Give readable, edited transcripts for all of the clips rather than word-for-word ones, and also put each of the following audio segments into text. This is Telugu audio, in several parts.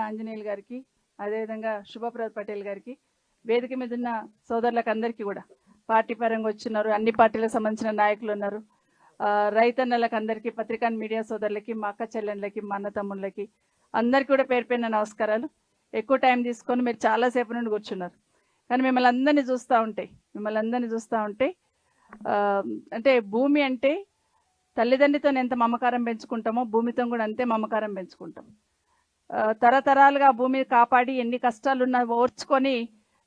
ఆంజనేయులు గారికి, అదేవిధంగా శుభప్రద్ పటేల్ గారికి, వేదిక మీద ఉన్న సోదరులకు అందరికీ కూడా పార్టీ పరంగా వచ్చినారు, అన్ని పార్టీలకు సంబంధించిన నాయకులు ఉన్నారు, రైతన్నలకు అందరికీ, పత్రికా మీడియా సోదరులకి, మా అక్క చెల్లెళ్ళకి, మా అన్న తమ్ముళ్ళకి అందరికీ కూడా పేరు పేరున నమస్కారాలు. ఎక్కువ టైం తీసుకొని మీరు చాలాసేపు నుండి కూర్చున్నారు, కానీ మిమ్మల్ని అందరినీ చూస్తూ ఉంటే అంటే భూమి అంటే తల్లిదండ్రితో ఎంత మమకారం పెంచుకుంటామో భూమితో కూడా అంతే మమకారం పెంచుకుంటాం. తరతరాలుగా భూమి కాపాడి ఎన్ని కష్టాలున్నా ఓర్చుకొని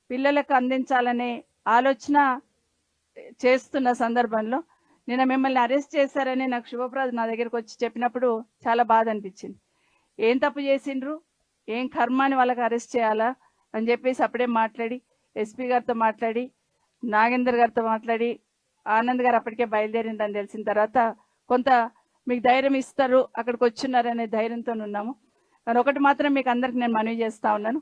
పిల్లలకు అందించాలనే ఆలోచన చేస్తున్న సందర్భంలో నిన్న మిమ్మల్ని అరెస్ట్ చేశారని నాకు శుభప్రద్ నా దగ్గరికి వచ్చి చెప్పినప్పుడు చాలా బాధ అనిపించింది. ఏం తప్పు చేసిండ్రు, ఏం కర్మాని వాళ్ళకి అరెస్ట్ చేయాలా అని చెప్పేసి అప్పుడే మాట్లాడి ఎస్పీ గారితో మాట్లాడి నాగేందర్ గారితో మాట్లాడి ఆనంద్ గారు అప్పటికే బయలుదేరిందని తెలిసిన తర్వాత కొంత మీకు ధైర్యం ఇస్తారు, అక్కడికి వచ్చిన్నారనే ధైర్యంతో ఉన్నాము. కానీ ఒకటి మాత్రం మీకు అందరికి నేను మనవి చేస్తూ ఉన్నాను,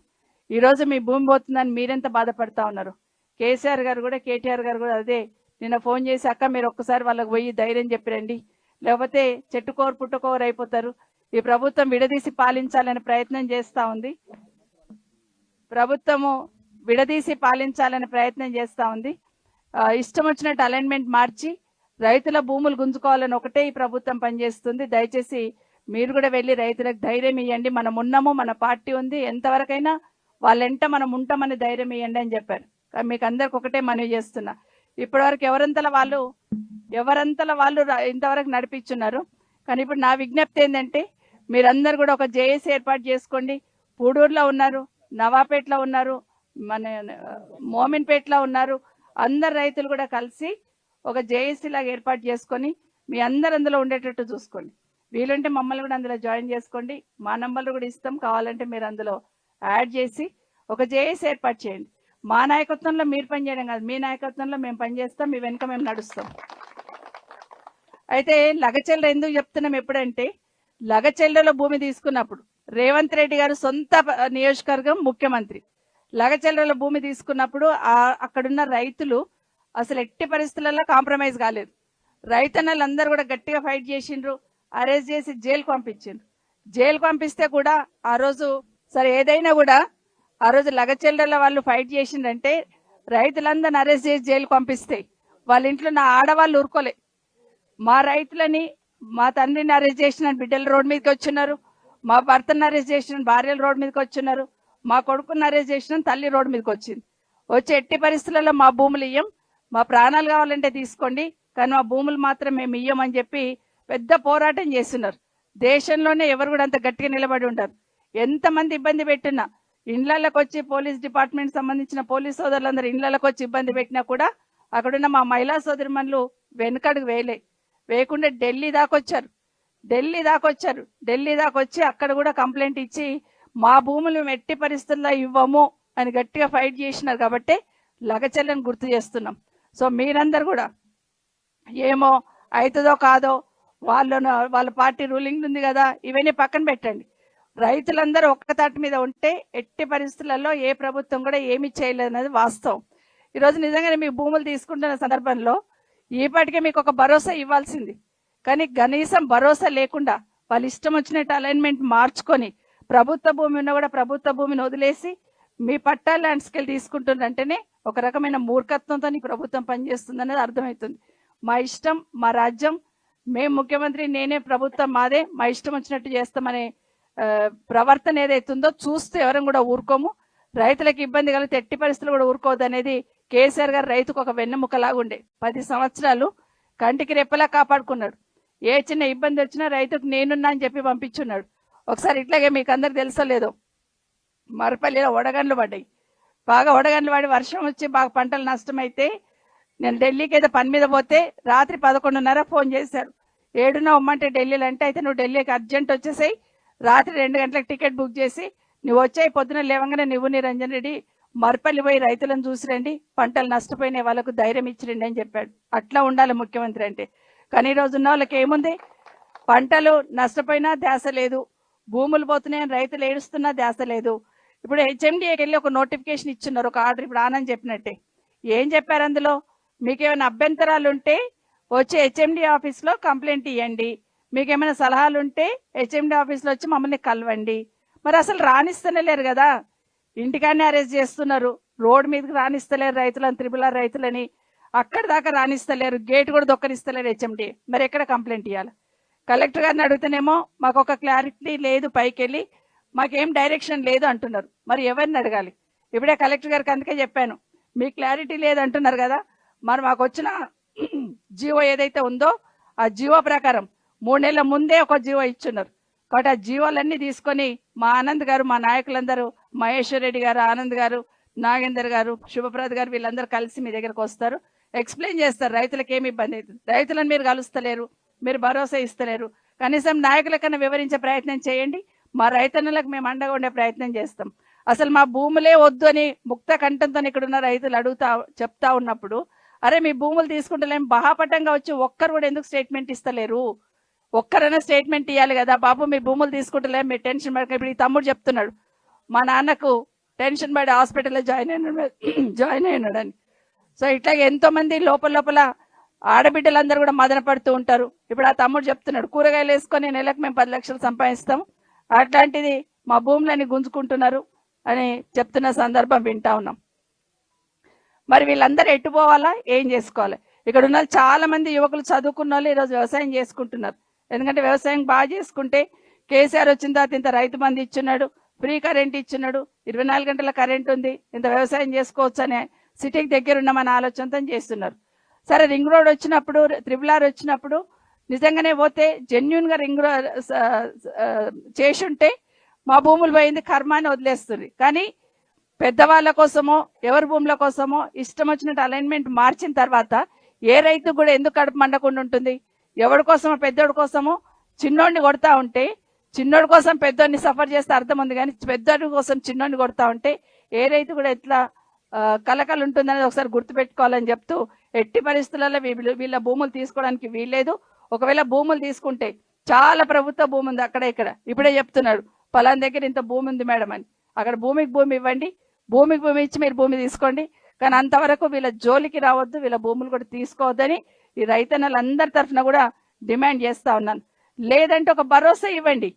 ఈరోజు మీ భూమి పోతుందని మీరెంత బాధపడతా ఉన్నారు. కేసీఆర్ గారు కూడా కేటీఆర్ గారు కూడా అదే నిన్న ఫోన్ చేసి అక్క మీరు ఒక్కసారి వాళ్ళకి పోయి ధైర్యం చెప్పిరండి, లేకపోతే చెట్టుకోరు పుట్టుకోరు అయిపోతారు. ఈ ప్రభుత్వం విడదీసి పాలించాలని ప్రయత్నం చేస్తూ ఉంది, ఇష్టం వచ్చినట్టు అలైన్మెంట్ మార్చి రైతుల భూములు గుంజుకోవాలని ఒకటే ఈ ప్రభుత్వం పనిచేస్తుంది. దయచేసి మీరు కూడా వెళ్ళి రైతులకు ధైర్యం ఇవ్వండి, మనం ఉన్నాము, మన పార్టీ ఉంది, ఎంతవరకైనా వాళ్ళెంట మనం ఉంటామని ధైర్యం ఇవ్వండి అని చెప్పారు. మీకు అందరికి ఒకటే మనవి చేస్తున్నా, ఇప్పటివరకు ఎవరంతల వాళ్ళు ఇంతవరకు నడిపించున్నారు. కానీ ఇప్పుడు నా విజ్ఞప్తి ఏంటంటే మీరందరూ కూడా ఒక జేఏసీ ఏర్పాటు చేసుకోండి. పూడూరులో ఉన్నారు, నవాపేటలో ఉన్నారు, మన మోమిన్పేటలో ఉన్నారు, అందరు రైతులు కూడా కలిసి ఒక జేఏసీ లాగా ఏర్పాటు చేసుకొని మీ అందరు అందులో ఉండేటట్టు చూసుకోండి. వీలుంటే మమ్మల్ని కూడా అందులో జాయిన్ చేసుకోండి, మా నంబర్లు కూడా ఇస్తాం, కావాలంటే మీరు అందులో యాడ్ చేసి ఒక జేఏసీ ఏర్పాటు చేయండి. మా నాయకత్వంలో మీరు పనిచేయడం కాదు, మీ నాయకత్వంలో మేము పనిచేస్తాం, మీ వెనుక మేము నడుస్తాం. అయితే లగచెల్ల ఎందుకు చెప్తున్నాం, ఎప్పుడంటే లగచెల్లలో భూమి తీసుకున్నప్పుడు రేవంత్ రెడ్డి గారు సొంత నియోజకవర్గం ముఖ్యమంత్రి, లగచెల్లలో భూమి తీసుకున్నప్పుడు అక్కడున్న రైతులు అసలు ఎట్టి పరిస్థితులలో కాంప్రమైజ్ కాలేదు. రైతన్నలందరూ కూడా గట్టిగా ఫైట్ చేసిండ్రు, అరెస్ట్ చేసి జైలుకు పంపించిండ్రు. జైలుకు పంపిస్తే కూడా ఆ రోజు సరే ఏదైనా కూడా ఆ రోజు లగచెల్లెల వాళ్ళు ఫైట్ చేసిండ్రంటే రైతులందరిని అరెస్ట్ చేసి జైలుకు పంపిస్తే వాళ్ళ ఇంట్లో నా ఆడవాళ్ళు ఊరుకోలే. మా రైతులని, మా తండ్రిని అరెస్ట్ చేసిన బిడ్డలు రోడ్డు మీదకి వచ్చినారు, మా భర్తను అరెస్ట్ చేసిన భార్యలు రోడ్డు మీదకి వచ్చినారు, మా కొడుకుని అరెస్ట్ చేసిన తల్లి రోడ్డు మీదకి వచ్చింది. వచ్చి ఎట్టి పరిస్థితులలో మా భూములు ఇయ్యం, మా ప్రాణాలు కావాలంటే తీసుకోండి, కానీ మా భూములు మాత్రం మేము ఇయ్యమని చెప్పి పెద్ద పోరాటం చేస్తున్నారు. దేశంలోనే ఎవరు కూడా అంత గట్టిగా నిలబడి ఉంటారు. ఎంతమంది ఇబ్బంది పెట్టినా, ఇండ్లకి వచ్చి పోలీస్ డిపార్ట్మెంట్ సంబంధించిన పోలీస్ సోదరులందరూ ఇండ్లకి వచ్చి ఇబ్బంది పెట్టినా కూడా అక్కడున్న మా మహిళా సోదరిమణులు వెనుకడుగు వేయకుండా ఢిల్లీ దాకా వచ్చి అక్కడ కూడా కంప్లైంట్ ఇచ్చి మా భూములు ఎట్టి పరిస్థితుల్లో ఇవ్వము అని గట్టిగా ఫైట్ చేసినారు. కాబట్టి లగచెల్లని గుర్తు చేస్తున్నాం. సో మీరందరూ కూడా ఏమో అవుతుందో కాదో, వాళ్ళ పార్టీ రూలింగ్ ఉంది కదా, ఇవన్నీ పక్కన పెట్టండి. రైతులందరూ ఒక్కతాటి మీద ఉంటే ఎట్టి పరిస్థితులలో ఏ ప్రభుత్వం కూడా ఏమి చేయలేదు అనేది వాస్తవం. ఈరోజు నిజంగానే మీ భూములు తీసుకుంటున్న సందర్భంలో ఈపాటికే మీకు ఒక భరోసా ఇవ్వాల్సింది, కానీ కనీసం భరోసా లేకుండా వాళ్ళు ఇష్టం వచ్చినట్టు అలైన్మెంట్ మార్చుకొని ప్రభుత్వ భూమి ఉన్నా కూడా ప్రభుత్వ భూమిని వదిలేసి మీ పట్టా ల్యాండ్స్కెళ్ళి తీసుకుంటుందంటేనే ఒక రకమైన మూర్ఖత్వంతో ప్రభుత్వం పనిచేస్తుంది అనేది అర్థమవుతుంది. మా ఇష్టం, మా రాజ్యం, మేము ముఖ్యమంత్రి, నేనే ప్రభుత్వం, మాదే, మా ఇష్టం వచ్చినట్టు చేస్తామనే ప్రవర్తన ఏదైతుందో చూస్తే ఎవరం కూడా ఊరుకోము. రైతులకు ఇబ్బంది కలిగితే ఎట్టి పరిస్థితులు కూడా ఊరుకోవద్దు అనేది కేసీఆర్ గారు రైతుకు ఒక వెన్నెముకలాగా ఉండే 10 సంవత్సరాలు కంటికి రెప్పలా కాపాడుకున్నాడు. ఏ చిన్న ఇబ్బంది వచ్చినా రైతుకు నేనున్నా అని చెప్పి పంపించున్నాడు. ఒకసారి ఇట్లాగే మీకు అందరికి తెలుసో లేదో, మరపల్లిలో వడగండ్లు పడ్డాయి, బాగా వడగండ్లు పడి వర్షం వచ్చి బాగా పంటలు నష్టమైతే నేను ఢిల్లీకి అయితే పని మీద పోతే రాత్రి 11:30 ఫోన్ చేశారు, 7న ఉమ్మంటే ఢిల్లీలో అంటే, అయితే నువ్వు ఢిల్లీకి అర్జెంట్ వచ్చేసాయి, రాత్రి 2 గంటలకు టికెట్ బుక్ చేసి నువ్వు వచ్చాయి, పొద్దున లేవగానే నువ్వు నిరంజన్ రెడ్డి మరపల్లి పోయి రైతులను చూసిరండి, పంటలు నష్టపోయిన వాళ్ళకు ధైర్యం ఇచ్చిరండి అని చెప్పాడు. అట్లా ఉండాలి ముఖ్యమంత్రి అంటే. కానీ ఈరోజు ఉన్న వాళ్ళకి ఏముంది, పంటలు నష్టపోయినా ధ్యాస లేదు, భూములు పోతున్నాయని రైతులు ఏడుస్తున్నా ధ్యాస లేదు. ఇప్పుడు హెచ్ఎండిఏకి వెళ్ళి ఒక నోటిఫికేషన్ ఇచ్చున్నారు, ఒక ఆర్డర్, ఇప్పుడు ఆనంద్ చెప్పినట్టే. ఏం చెప్పారు అందులో, మీకు ఏమైనా అభ్యంతరాలు ఉంటే వచ్చి హెచ్ఎండి ఆఫీస్లో కంప్లైంట్ ఇవ్వండి, మీకు ఏమైనా సలహాలు ఉంటే హెచ్ఎండి ఆఫీస్లో వచ్చి మమ్మల్ని కలవండి. మరి అసలు రానిస్తలేరు కదా, ఇంటికాడనే అరెస్ట్ చేస్తున్నారు, రోడ్డు మీదకి రానిస్తలేరు రైతులని, త్రిపుల రైతులని అక్కడి దాకా రానిస్తలేరు, గేట్ కూడా దొక్కనిస్తలేరు హెచ్ఎండి. మరి ఎక్కడ కంప్లైంట్ ఇవ్వాలి? కలెక్టర్ గారిని అడుగుతానేమో మాకు ఒక క్లారిటీ లేదు, పైకి వెళ్ళి మాకేం డైరెక్షన్ లేదు అంటున్నారు. మరి ఎవరిని అడగాలి? ఇప్పుడే కలెక్టర్ గారికి అందుకే చెప్పాను, మీ క్లారిటీ లేదు అంటున్నారు కదా, మరి మాకు వచ్చిన జీవో ఏదైతే ఉందో ఆ జీవో ప్రకారం 3 నెలల ముందే ఒక జీవో ఇచ్చున్నారు. కాబట్టి ఆ జీవోలన్నీ తీసుకొని మా ఆనంద్ గారు, మా నాయకులందరూ, మహేశ్వర్ రెడ్డి గారు, ఆనంద్ గారు, నాగేందర్ గారు, శుభప్రద్ గారు వీళ్ళందరూ కలిసి మీ దగ్గరకు వస్తారు, ఎక్స్ప్లెయిన్ చేస్తారు రైతులకు ఏమి ఇబ్బంది అవుతుంది. రైతులను మీరు కలుస్తలేరు, మీరు భరోసా ఇస్తలేరు, కనీసం నాయకులకన్నా వివరించే ప్రయత్నం చేయండి. మా రైతన్నులకు మేము అండగా ఉండే ప్రయత్నం చేస్తాం. అసలు మా భూములే వద్దు అని ముక్త కంఠంతో ఇక్కడున్న రైతులు చెప్తా ఉన్నప్పుడు, అరే మీ భూములు తీసుకుంటలేం బహాపటంగా వచ్చి ఒక్కరు కూడా ఎందుకు స్టేట్మెంట్ ఇస్తలేరు? ఒక్కరైనా స్టేట్మెంట్ ఇవ్వాలి కదా, బాబు మీ భూములు తీసుకుంటలేం, మీరు టెన్షన్ పడక. ఇప్పుడు ఈ తమ్ముడు చెప్తున్నాడు మా నాన్నకు టెన్షన్ పడి హాస్పిటల్లో జాయిన్ అయినాడని. సో ఇట్లా ఎంతో మంది లోపల ఆడబిడ్డలందరూ కూడా మదన పడుతూ ఉంటారు. ఇప్పుడు ఆ తమ్ముడు చెప్తున్నాడు కూరగాయలు వేసుకొని నెలకు మేము 10 లక్షలు సంపాదిస్తాం, అట్లాంటిది మా భూములని గుంజుకుంటున్నారు అని చెప్తున్న సందర్భం వింటా ఉన్నాం. మరి వీళ్ళందరూ ఎటు పోవాలా, ఏం చేసుకోవాలి? ఇక్కడ ఉన్న చాలా మంది యువకులు చదువుకున్న వాళ్ళు ఈరోజు వ్యవసాయం చేసుకుంటున్నారు. ఎందుకంటే వ్యవసాయం బాగా చేసుకుంటే కేసీఆర్ వచ్చిన తర్వాత ఇంత రైతు బంధు ఇచ్చున్నాడు, ఫ్రీ కరెంట్ ఇచ్చున్నాడు, 24 గంటల కరెంట్ ఉంది, ఇంత వ్యవసాయం చేసుకోవచ్చు అనే సిటీకి దగ్గర ఉన్నామని ఆలోచనతో చేస్తున్నారు. సరే రింగ్ రోడ్ వచ్చినప్పుడు, త్రిపుల్ ఆర్ వచ్చినప్పుడు నిజంగానే పోతే జెన్యున్గా రింగ్ రోడ్ చేసి ఉంటే మా భూములు పోయింది కర్మ అని వదిలేస్తుంది. కానీ పెద్దవాళ్ళ కోసమో ఎవరి భూముల కోసమో ఇష్టం వచ్చినట్టు అలైన్మెంట్ మార్చిన తర్వాత ఏ రైతు కూడా ఎందుకు కడుపు మండకుండా ఉంటుంది? ఎవరి కోసమో పెద్దోడి కోసమో చిన్నోడిని కొడతా ఉంటే, చిన్నోడి కోసం పెద్దోడిని సఫర్ చేస్తే అర్థం ఉంది, కానీ పెద్దోడి కోసం చిన్నోడిని కొడతా ఉంటే ఏ రైతు కూడా ఎట్లా కలకలు ఉంటుందనేది ఒకసారి గుర్తుపెట్టుకోవాలని చెప్తూ, ఎట్టి పరిస్థితులలో వీళ్ళ భూములు తీసుకోవడానికి వీల్లేదు. ఒకవేళ భూములు తీసుకుంటే చాలా ప్రభుత్వ భూమి ఉంది అక్కడ ఇక్కడ, ఇప్పుడే చెప్తున్నాడు పలానా దగ్గర ఇంత భూమి ఉంది మేడం అని, అక్కడ భూమికి భూమి ఇవ్వండి, భూమికి భూమి ఇచ్చి మీరు భూమి తీసుకోండి, కానీ అంతవరకు వీళ్ళ జోలికి రావద్దు, వీళ్ళ భూములు కూడా తీసుకోవద్దని ఈ రైతన్నలందరి తరఫున కూడా డిమాండ్ చేస్తా ఉన్నాను. లేదంటే ఒక భరోసా ఇవ్వండి,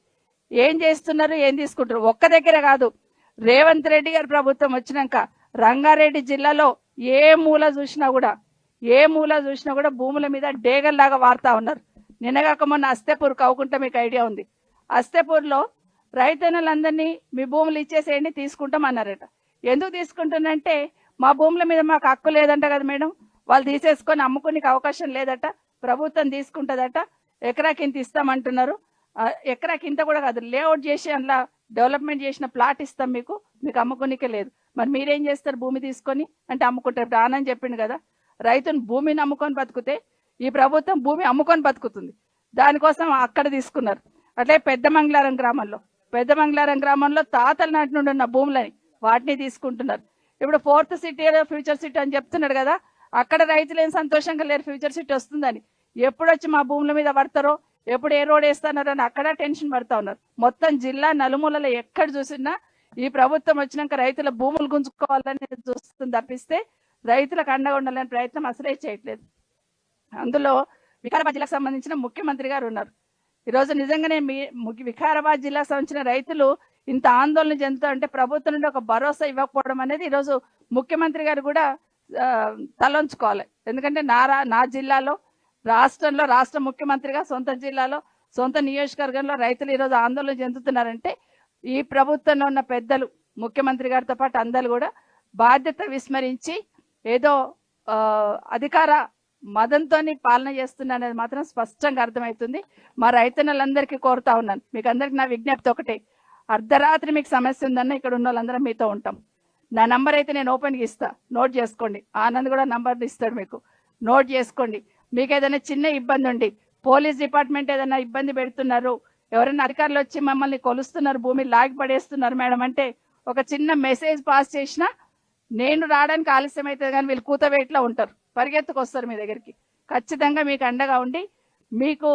ఏం చేస్తున్నారు, ఏం తీసుకుంటారు. ఒక్క దగ్గర కాదు, రేవంత్ రెడ్డి గారి ప్రభుత్వం వచ్చినాక రంగారెడ్డి జిల్లాలో ఏ మూల చూసినా కూడా భూముల మీద డేగల్లాగా వాడుతూ ఉన్నారు. నిన్నగాక మొన్న అస్తేపూర్ కవ్వుకుంటే మీకు ఐడియా ఉంది, అస్తేపూర్లో రైతన్నులందరినీ మీ భూములు ఇచ్చేసేయండి తీసుకుంటాం అన్నారట. ఎందుకు తీసుకుంటున్నంటే మా భూముల మీద మాకు హక్కు లేదంట కదా మేడం, వాళ్ళు తీసేసుకొని అమ్ముకునే అవకాశం లేదట, ప్రభుత్వం తీసుకుంటుందట, ఎకరాకి ఇంత ఇస్తామంటున్నారు. ఎకరాకి ఇంత కూడా కాదు, లేఅవుట్ చేసి అందులో డెవలప్మెంట్ చేసిన ప్లాట్ ఇస్తాం మీకు అమ్ముకునికే లేదు. మరి మీరేం చేస్తారు? భూమి తీసుకొని అంటే అమ్ముకుంటారు. ఆనంద్ చెప్పిండు కదా, రైతును భూమిని అమ్ముకొని బతుకుతే ఈ ప్రభుత్వం భూమి అమ్ముకొని బతుకుతుంది, దానికోసం అక్కడ తీసుకున్నారు. అట్లే పెద్దమంగళారం గ్రామంలో తాతల నాటి నుండి ఉన్న భూములని వాటిని తీసుకుంటున్నారు. ఇప్పుడు 4th సిటీ ఫ్యూచర్ సిటీ అని చెప్తున్నాడు కదా, అక్కడ రైతులు ఏం సంతోషంగా లేరు ఫ్యూచర్ సిటీ వస్తుందని. ఎప్పుడు వచ్చి మా భూముల మీద పడతారో, ఎప్పుడు ఏ రోడ్ వేస్తున్నారో అని అక్కడ టెన్షన్ పడతా ఉన్నారు. మొత్తం జిల్లా నలుమూలలో ఎక్కడ చూసినా ఈ ప్రభుత్వం వచ్చినాక రైతుల భూములు గుంజుకోవాలని చూస్తుంది తప్పిస్తే రైతులకు అండగా ఉండాలని ప్రయత్నం అసలే చేయట్లేదు. అందులో వికారాబాద్ జిల్లాకు సంబంధించిన ముఖ్యమంత్రి గారు ఉన్నారు. ఈరోజు నిజంగానే వికారాబాద్ జిల్లాకు సంబంధించిన రైతులు ఇంత ఆందోళన చెందుతూ ఉంటే ప్రభుత్వం నుండి ఒక భరోసా ఇవ్వకపోవడం అనేది ఈరోజు ముఖ్యమంత్రి గారు కూడా తలంచుకోవాలి. ఎందుకంటే నా జిల్లాలో, రాష్ట్ర ముఖ్యమంత్రిగా సొంత జిల్లాలో, సొంత నియోజకవర్గంలో రైతులు ఈరోజు ఆందోళన చెందుతున్నారంటే ఈ ప్రభుత్వంలో ఉన్న పెద్దలు, ముఖ్యమంత్రి గారితో పాటు అందరూ కూడా బాధ్యత విస్మరించి ఏదో అధికార మదంతో పాలన చేస్తున్నది మాత్రం స్పష్టంగా అర్థమవుతుంది. మా రైతన్నలందరికీ కోరుతా ఉన్నాను, మీకు అందరికి నా విజ్ఞప్తి ఒకటే, అర్ధరాత్రి మీకు సమస్య ఉందన్న ఇక్కడ ఉన్న వాళ్ళందరం మీతో ఉంటాం. నా నంబర్ అయితే నేను ఓపెన్గా ఇస్తా, నోట్ చేసుకోండి. ఆనంద్ కూడా నంబర్ ఇస్తాడు, మీకు నోట్ చేసుకోండి. మీకు ఏదైనా చిన్న ఇబ్బంది ఉండి, పోలీస్ డిపార్ట్మెంట్ ఏదైనా ఇబ్బంది పెడుతున్నారు, ఎవరైనా అధికారులు వచ్చి మమ్మల్ని కొలుస్తున్నారు, భూమి లాగి పడేస్తున్నారు మేడం అంటే ఒక చిన్న మెసేజ్ పాస్ చేసినా నేను రావడానికి ఆలస్యం అవుతుంది, కానీ వీళ్ళు కూతవేట్లో ఉంటారు, పరిగెత్తుకొస్తారు మీ దగ్గరికి. ఖచ్చితంగా మీకు అండగా ఉండి మీకు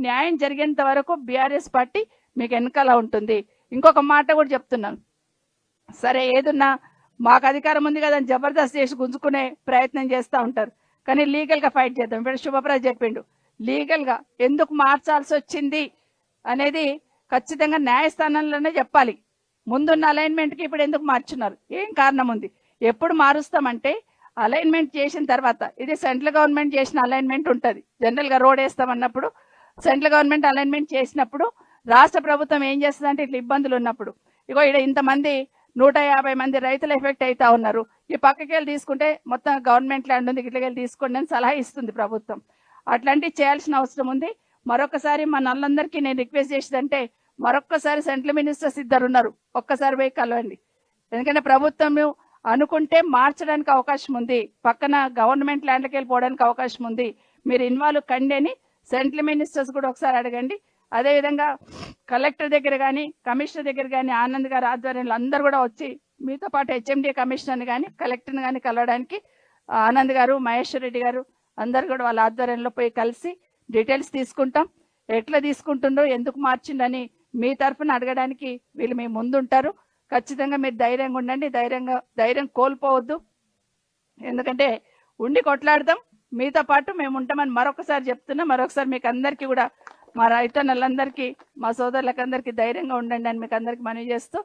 న్యాయం జరిగేంత వరకు బీఆర్ఎస్ పార్టీ మీకు వెనకాల ఉంటుంది. ఇంకొక మాట కూడా చెప్తున్నాను, సరే ఏదున్నా మాకు అధికారం ఉంది కదా అని జబర్దస్త్ చేసి గుంజుకునే ప్రయత్నం చేస్తూ ఉంటారు, కానీ లీగల్గా ఫైట్ చేద్దాం. ఇప్పుడు శుభప్రద చెప్పిండు, లీగల్గా ఎందుకు మార్చాల్సి వచ్చింది అనేది ఖచ్చితంగా న్యాయస్థానంలోనే చెప్పాలి. ముందున్న అలైన్మెంట్కి ఇప్పుడు ఎందుకు మార్చున్నారు, ఏం కారణం ఉంది? ఎప్పుడు మారుస్తామంటే అలైన్మెంట్ చేసిన తర్వాత, ఇది సెంట్రల్ గవర్నమెంట్ చేసిన అలైన్మెంట్ ఉంటుంది. జనరల్గా రోడ్ వేస్తామన్నప్పుడు సెంట్రల్ గవర్నమెంట్ అలైన్మెంట్ చేసినప్పుడు రాష్ట్ర ప్రభుత్వం ఏం చేస్తుందంటే ఇట్లా ఇబ్బందులు ఉన్నప్పుడు, ఇగో ఇక్కడ ఇంతమంది 150 మంది రైతులు ఎఫెక్ట్ అవుతా ఉన్నారు, ఈ పక్కకి వెళ్ళి తీసుకుంటే మొత్తం గవర్నమెంట్ ల్యాండ్ ఉంది, ఇట్లకి వెళ్ళి తీసుకోండి అని సలహా ఇస్తుంది ప్రభుత్వం. అట్లాంటివి చేయాల్సిన అవసరం ఉంది. మరొకసారి మన వాళ్ళందరికీ నేను రిక్వెస్ట్ చేసేదంటే, మరొక్కసారి సెంట్రల్ మినిస్టర్స్ 2 ఉన్నారు, ఒక్కసారి పోయి కలవండి. ఎందుకంటే ప్రభుత్వం అనుకుంటే మార్చడానికి అవకాశం ఉంది, పక్కన గవర్నమెంట్ ల్యాండ్కి వెళ్ళిపోవడానికి అవకాశం ఉంది. మీరు ఇన్వాల్వ్ కండి అని సెంట్రల్ మినిస్టర్స్ కూడా ఒకసారి అడగండి. అదేవిధంగా కలెక్టర్ దగ్గర కానీ కమిషనర్ దగ్గర కానీ ఆనంద్ గారి ఆధ్వర్యంలో అందరు కూడా వచ్చి మీతో పాటు హెచ్ఎండి కమిషనర్ని కానీ కలెక్టర్ని కానీ కలవడానికి ఆనంద్ గారు, మహేశ్వర్ రెడ్డి గారు అందరు కూడా వాళ్ళ ఆధ్వర్యంలో పోయి కలిసి డీటెయిల్స్ తీసుకుంటాం. ఎట్లా తీసుకుంటుండో, ఎందుకు మార్చిండని మీ తరఫున అడగడానికి వీళ్ళు మీ ముందుంటారు. ఖచ్చితంగా మీరు ధైర్యంగా ఉండండి, ధైర్యం కోల్పోవద్దు. ఎందుకంటే ఉండి కొట్లాడదాం, మీతో పాటు మేము ఉంటామని మరొకసారి చెప్తున్నా. మరొకసారి మీకు అందరికీ కూడా, మా రైతన్నలందరికీ, మా సోదరులకు అందరికీ ధైర్యంగా ఉండండి అని మీకు అందరికీ మనవి చేస్తూ